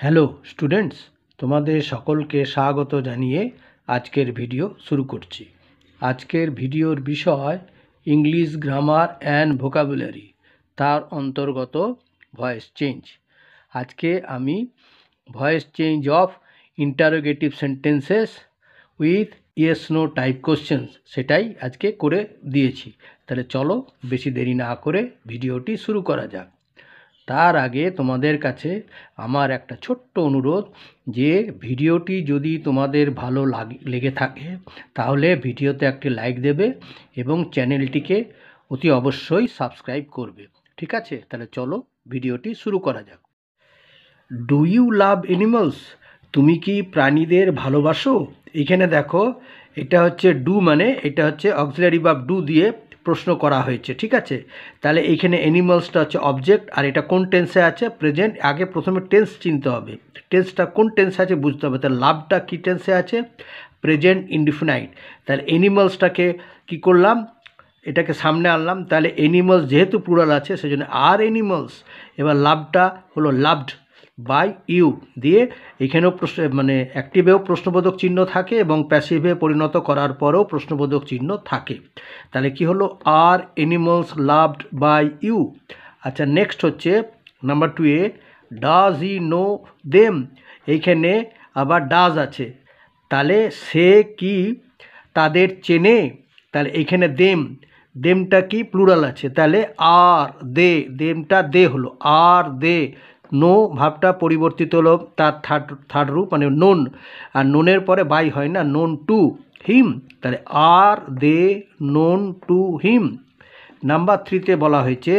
Hello students, তোমাদের সকলকে স্বাগত জানিয়ে আজকের ভিডিও শুরু করছি। আজকের ভিডিওর বিষয় ইংলিশ গ্রামার অ্যান্ড ভোকাবুলারি, তার অন্তর্গত ভয়েস চেঞ্জ। আজকে আমি voice change of interrogative sentences with yes no type questions সেটাই আজকে করে দিয়েছি। তাহলে চলো বেশি দেরি না করে ভিডিওটি শুরু করা যাক। তার আগে তোমাদের কাছে আমার একটা ছোট্ট অনুরোধ, যে ভিডিওটি যদি তোমাদের ভালো লেগে থাকে তাহলে ভিডিওতে একটি লাইক দেবে এবং চ্যানেলটিকে অতি অবশ্যই সাবস্ক্রাইব করবে। ঠিক আছে, তাহলে চলো ভিডিওটি শুরু করা যাক। Do you love animals? তুমি কি প্রাণীদের ভালোবাসো? এখানে দেখো, এটা হচ্ছে ডু, মানে এটা হচ্ছে অক্সিলারি ভার্ব ডু দিয়ে প্রশ্ন করা হয়েছে। ঠিক আছে, তাহলে এইখানে অ্যানিমালসটা হচ্ছে অবজেক্ট, আর এটা কোন টেন্সে আছে? প্রেজেন্ট। আগে প্রথমে টেন্স চিনতে হবে, টেন্সটা কোন টেন্সে আছে বুঝতে হবে। তাহলে লাভটা কী টেন্সে আছে? Present indefinite. তাহলে অ্যানিমালসটাকে কী করলাম? এটাকে সামনে আনলাম। তাহলে অ্যানিমালস যেহেতু প্লুরাল আছে সেজন্য আর অ্যানিমালস। এবার লাভটা হলো লাভড বাই ইউ দিয়ে, এখানেও মানে অ্যাক্টিভেও প্রশ্নবোধক চিহ্ন থাকে এবং প্যাসিভে পরিণত করার পরেও প্রশ্নবোধক চিহ্ন থাকে। তাহলে কি হলো? আর অ্যানিমালস লাভড বাই ইউ। আচ্ছা, নেক্সট হচ্ছে number 2 A, does he know them. এইখানে আবার ডাজ আছে, তাহলে সে কি তাদের চেনে? তাহলে এইখানে দেমটা কি প্লুরাল আছে, তাহলে আর দেমটা দে হলো আর দে। নো ভাবটা পরিবর্তিত হলো, তার থার্ড রূপ মানে নোন, আর নোনের পরে বাই হয় না, নোন টু হিম। তাহলে আর দে নোন টু হিম। নাম্বার 3 বলা হয়েছে,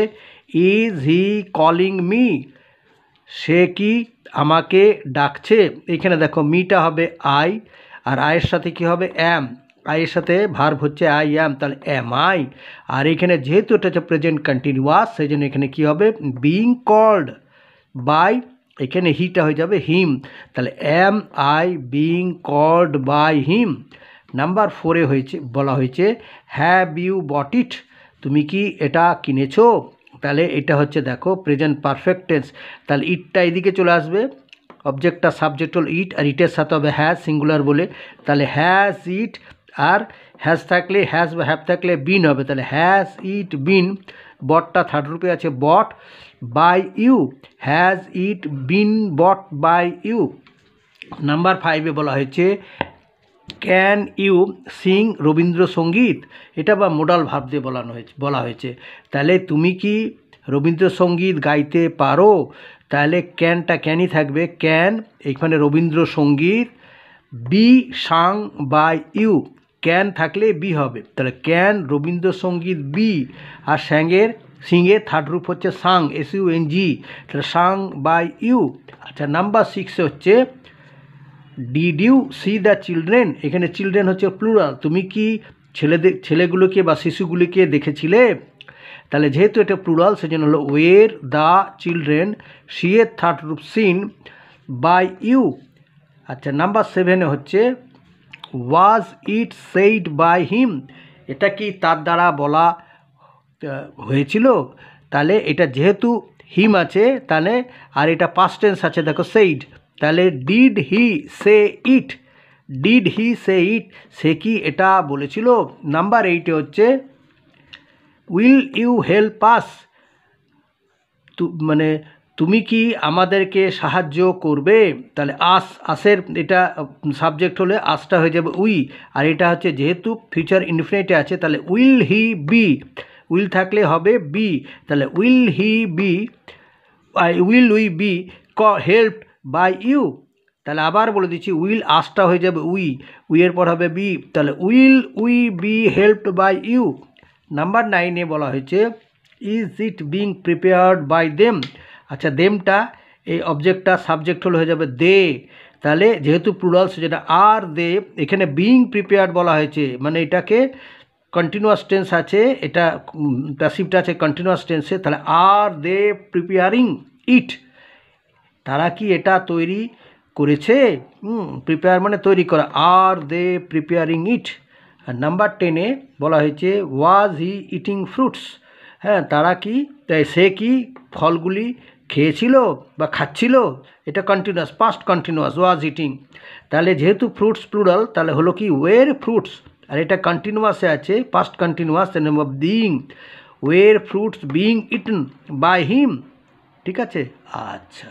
ইজ হি কলিং মি? সে কি আমাকে ডাকছে? এখানে দেখো মিটা হবে আই, আর আয়ের সাথে কি হবে? অ্যাম। আয়ের সাথে ভার্ব হচ্ছে আই অ্যাম, তাহলে অ্যাম আই। আর এখানে যেহেতু এটা হচ্ছে প্রেজেন্ট কন্টিনিউয়াস, সেই জন্য এখানে কী হবে? বিং কল্ড বাই, এখানে হিটা হয়ে যাবে হিম। তাহলে am I being called by him. Number 4 বলা হয়েছে, হ্যাভ ইউ বট ইট? তুমি কি এটা কিনেছো? তাহলে এটা হচ্ছে দেখো প্রেজেন্ট পারফেক্ট টেন্স। তাহলে ইটটা এদিকে চলে আসবে, অবজেক্টটা সাবজেক্ট হল ইট, আর ইটের সাথে হবে হ্যাজ সিঙ্গুলার বলে। তাহলে হ্যাজ ইট, আর হ্যাজ থাকলে হ্যাজ বা হ্যাভ থাকলে বিন হবে, তাহলে হ্যাজ ইট বিন। বটটা থার্ড রূপে আছে bought by you, has it been bought by you. Number 5 বলা হয়েছে, ক্যান ইউ সিং রবীন্দ্রসঙ্গীত? এটা বা মোডাল ভার্ব দিয়ে বলা হয়েছে। তাহলে তুমি কি রবীন্দ্রসঙ্গীত গাইতে পারো? তাহলে ক্যানটা ক্যানই থাকবে, ক্যান এখানে Rabindrasangeet be sung by you. Can থাকলে বি হবে, তাহলে ক্যান রবীন্দ্রসঙ্গীত বি, আর সিংয়ের থার্ড রূপ হচ্ছে সাং, SUNG, তাহলে সাং বাই ইউ। আচ্ছা, নাম্বার 6 হচ্ছে, did you C the children? এখানে চিলড্রেন হচ্ছে প্লুরাল, তুমি কি ছেলেগুলোকে বা শিশুগুলিকে দেখেছিলে? তাহলে যেহেতু এটা প্লুরাল সেজন্য হলো ওয়ের দ্য চিলড্রেন, সি এর থার্ড রূপ সিন বাই ইউ। আচ্ছা, নাম্বার 7 হচ্ছে, ওয়াজ ইট সেইড বাই হিম? এটা কি তার দ্বারা বলা হয়েছিল? তাহলে এটা যেহেতু হিম আছে, তাহলে আর এটা পাস্ট টেন্স আছে দেখো সেইড, তাহলে did he say it? Did he সে ইট? সে কি এটা বলেছিল? নাম্বার 8 হচ্ছে, উইল ইউ হেল্প আস? মানে তুমি কি আমাদেরকে সাহায্য করবে? তাহলে আসের এটা সাবজেক্ট হলে আসটা হয়ে যাবে উই, আর এটা হচ্ছে যেহেতু ফিউচার ইনডিফিনিটে আছে, তাহলে উইল হি বি, উইল থাকলে হবে বি, তাহলে will he be, will we be helped by you? তাহলে আবার বলে দিচ্ছি, উইল আসটা হয়ে যাবে উইয়ের পর হবে বি, তাহলে will we be helped by you. Number 9 বলা হয়েছে, is it being prepared by them? আচ্ছা, দেমটা এই অবজেক্টটা সাবজেক্ট হলে হয়ে যাবে দে, তাহলে যেহেতু প্লুরাল সেটা আর দে, এখানে বিং প্রিপেয়ার্ড বলা হয়েছে, মানে এটাকে কন্টিনিউয়াস টেন্স আছে, এটা প্যাসিভটা আছে কন্টিনিউয়াস টেন্সে, তাহলে আর দে প্রিপেয়ারিং ইট? তারা কি এটা তৈরি করেছে? প্রিপেয়ার মানে তৈরি করা, আর দে প্রিপেয়ারিং ইট? আর নাম্বার 10 বলা হয়েছে, ওয়াজ হি ইটিং ফ্রুটস? হ্যাঁ, তারা কি, সে কি ফলগুলি খেয়েছিল বা খাচ্ছিল, এটা continuous, past continuous, was eating. তাহলে যেহেতু ফ্রুটস প্লুরাল, তাহলে হলো কি ওয়ের ফ্রুটস, আর এটা কন্টিনিউয়াসে আছে, past continuous, the name of being, were fruits being eaten by him. ঠিক আছে? আচ্ছা।